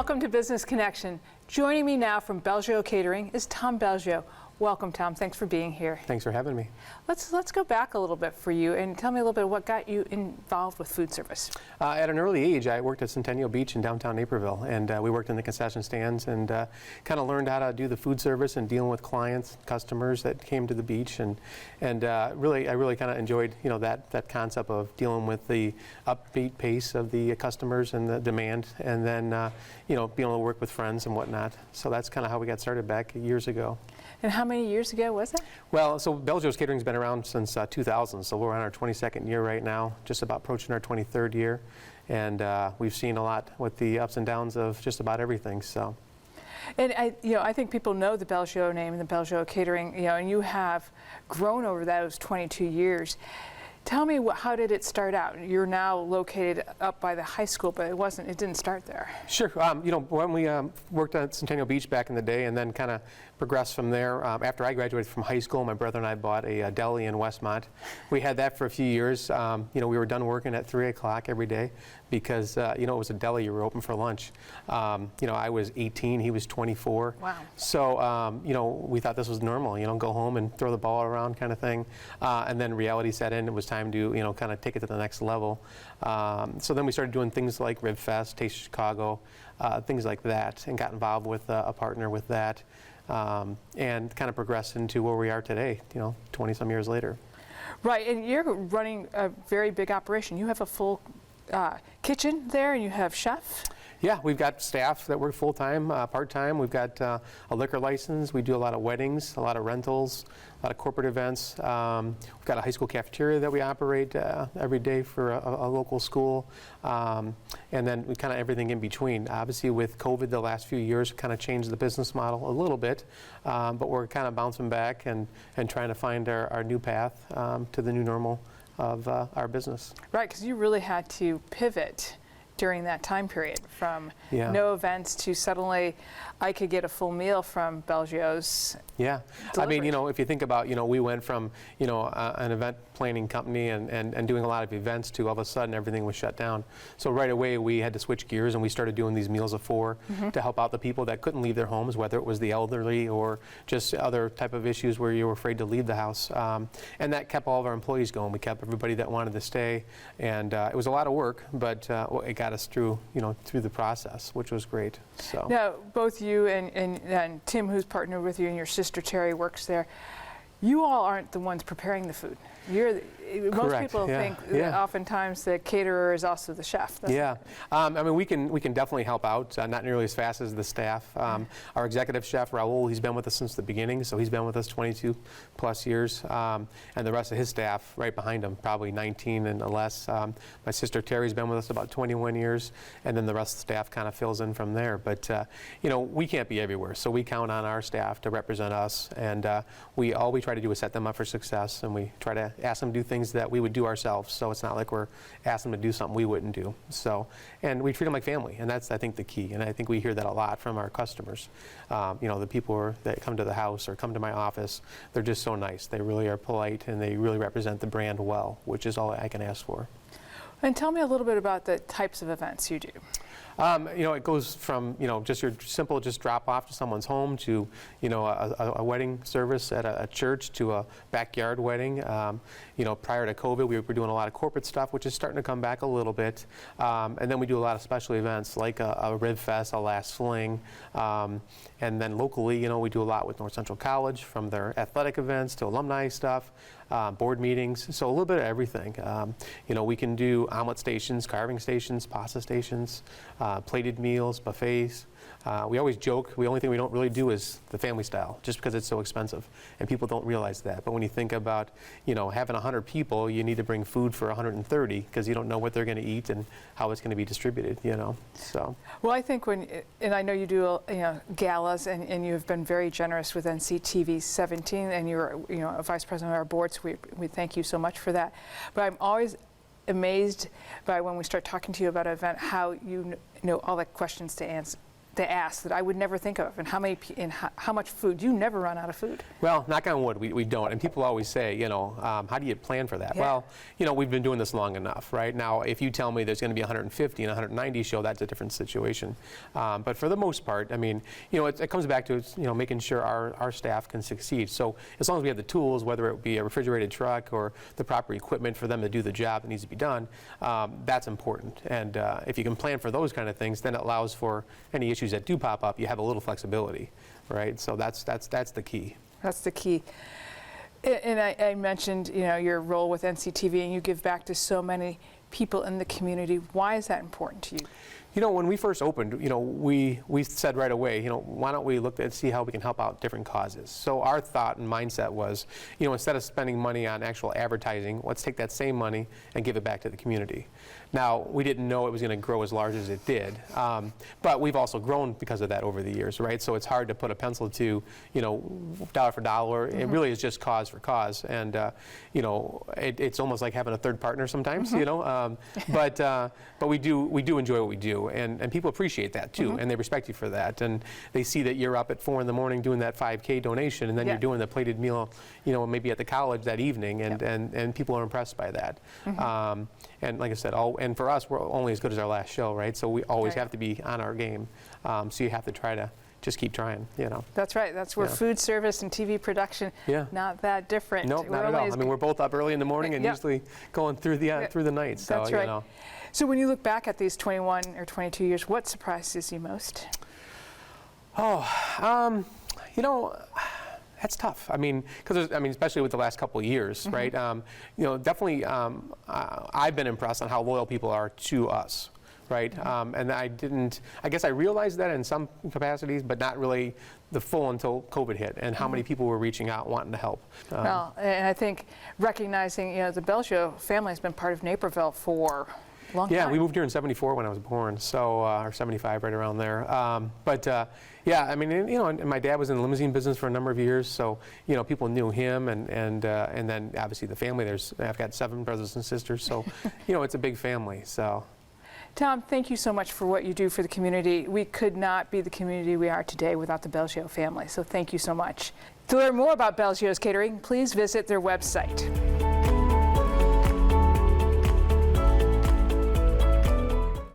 Welcome to Business Connection. Joining me now from Belgio Catering is Tom Belgio. Welcome, Tom. Thanks for being here. Thanks for having me. Let's go back a little bit for you and tell me a little bit what got you involved with food service. At an early age, I worked at Centennial Beach in downtown Naperville, and we worked in the concession stands and kind of learned how to do the food service and dealing with clients, customers that came to the beach, and I really kind of enjoyed that concept of dealing with the upbeat pace of the customers and the demand, and then being able to work with friends and whatnot. So that's kind of how we got started back years ago. And how many years ago was that? Well, so Belgios Catering's been around since 2000, so we're on our 22nd year right now, just about approaching our 23rd year, and we've seen a lot with the ups and downs of just about everything. So. And I think people know the Belgio name and the Belgio Catering, and you have grown over those 22 years. Tell me, how did it start out? You're now located up by the high school, but it didn't start there. Sure. When we worked at Centennial Beach back in the day and then kind of progressed from there, after I graduated from high school, my brother and I bought a deli in Westmont. We had that for a few years. We were done working at 3 o'clock every day because, it was a deli. You were open for lunch. I was 18. He was 24. Wow. So, we thought this was normal, go home and throw the ball around kind of thing. And then reality set in. It was time to, kind of take it to the next level. So then we started doing things like Rib Fest, Taste of Chicago, things like that, and got involved with a partner with that, and kind of progressed into where we are today, 20-some years later. Right, and you're running a very big operation. You have a full kitchen there, and you have chef? Yeah, we've got staff that work full-time, part-time. We've got a liquor license. We do a lot of weddings, a lot of rentals, a lot of corporate events. We've got a high school cafeteria that we operate every day for a local school. And then we kind of everything in between. Obviously, with COVID the last few years, kind of changed the business model a little bit. But we're kind of bouncing back and trying to find our new path to the new normal of our business. Right, because you really had to pivot during that time period from no events to suddenly I could get a full meal from Belgios. Yeah, delivery. I mean, if you think about, we went from, an event planning company and doing a lot of events to all of a sudden everything was shut down. So right away we had to switch gears and we started doing these meals of four to help out the people that couldn't leave their homes, whether it was the elderly or just other type of issues where you were afraid to leave the house. And that kept all of our employees going. We kept everybody that wanted to stay, and it was a lot of work, but it got us through, through the process, which was great. So now, both you and Tim, who's partnered with you, and your sister Terry works there. You all aren't the ones preparing the food. Most people think that oftentimes the caterer is also the chef. I mean, we can definitely help out, not nearly as fast as the staff. Our executive chef, Raul, he's been with us since the beginning, so he's been with us 22 plus years. And the rest of his staff right behind him, probably 19 and less. My sister Terry's been with us about 21 years, and then the rest of the staff kind of fills in from there. But, we can't be everywhere, so we count on our staff to represent us, and all we try to do is set them up for success, and we try to ask them to do things that we would do ourselves, so it's not like we're asking them to do something we wouldn't do. So, and we treat them like family, and that's, I think, the key, and I think we hear that a lot from our customers. The people that come to the house or come to my office, they're just so nice. They really are polite, and they really represent the brand well, which is all I can ask for. And tell me a little bit about the types of events you do. It goes from, just your simple drop off to someone's home to, a wedding service at a church to a backyard wedding. Prior to COVID, we were doing a lot of corporate stuff, which is starting to come back a little bit. And then we do a lot of special events like a Rib Fest, a Last Fling. And then locally, we do a lot with North Central College, from their athletic events to alumni stuff. Board meetings, so a little bit of everything. We can do omelet stations, carving stations, pasta stations, plated meals, buffets. We always joke, the only thing we don't really do is the family style, just because it's so expensive, and people don't realize that. But when you think about, having 100 people, you need to bring food for 130, because you don't know what they're going to eat and how it's going to be distributed, so. Well, I think and I know you do, galas, and you have been very generous with NCTV 17, and you're, a vice president of our board, so we thank you so much for that. But I'm always amazed by when we start talking to you about an event, how you know all the questions to they ask that I would never think of, and how much food? You never run out of food. Well, knock on wood, we don't. And people always say, how do you plan for that? Yeah. Well, we've been doing this long enough, right? Now, if you tell me there's going to be 150 and 190 show, that's a different situation. But for the most part, I mean, it comes back to making sure our staff can succeed. So as long as we have the tools, whether it be a refrigerated truck or the proper equipment for them to do the job that needs to be done, that's important. And if you can plan for those kind of things, then it allows for any issues that do pop up. You have a little flexibility, right? So that's the key. That's the key. And I mentioned, your role with NCTV, and you give back to so many people in the community. Why is that important to you? When we first opened, we said right away, why don't we look at see how we can help out different causes. So our thought and mindset was, instead of spending money on actual advertising, let's take that same money and give it back to the community. Now, we didn't know it was going to grow as large as it did, but we've also grown because of that over the years, right? So it's hard to put a pencil to, dollar for dollar. Mm-hmm. It really is just cause for cause, and it's almost like having a third partner sometimes, mm-hmm. But we do enjoy what we do, and people appreciate that too, mm-hmm. and they respect you for that, and they see that you're up at 4 in the morning doing that 5K donation, and then you're doing the plated meal, maybe at the college that evening, and people are impressed by that. Mm-hmm. And like I said, and for us, we're only as good as our last show, right? So we always have to be on our game. So you have to try to just keep trying, That's right. That's where food service and TV production, not that different. No, not at all. I mean, we're both up early in the morning and usually going through the night. So, that's right. So when you look back at these 21 or 22 years, what surprises you most? That's tough. I mean, especially with the last couple of years, mm-hmm. right? Definitely, I've been impressed on how loyal people are to us, right? Mm-hmm. And I guess I realized that in some capacities, but not really the full until COVID hit, and how many people were reaching out wanting to help. Well, and I think recognizing, the Belgios family has been part of Naperville for long time. Yeah, we moved here in '74 when I was born, so or '75, right around there. And my dad was in the limousine business for a number of years, so people knew him, and then obviously the family. I've got 7 brothers and sisters, so it's a big family. So. Tom, thank you so much for what you do for the community. We could not be the community we are today without the Belgio family, so thank you so much. To learn more about Belgios Catering, please visit their website.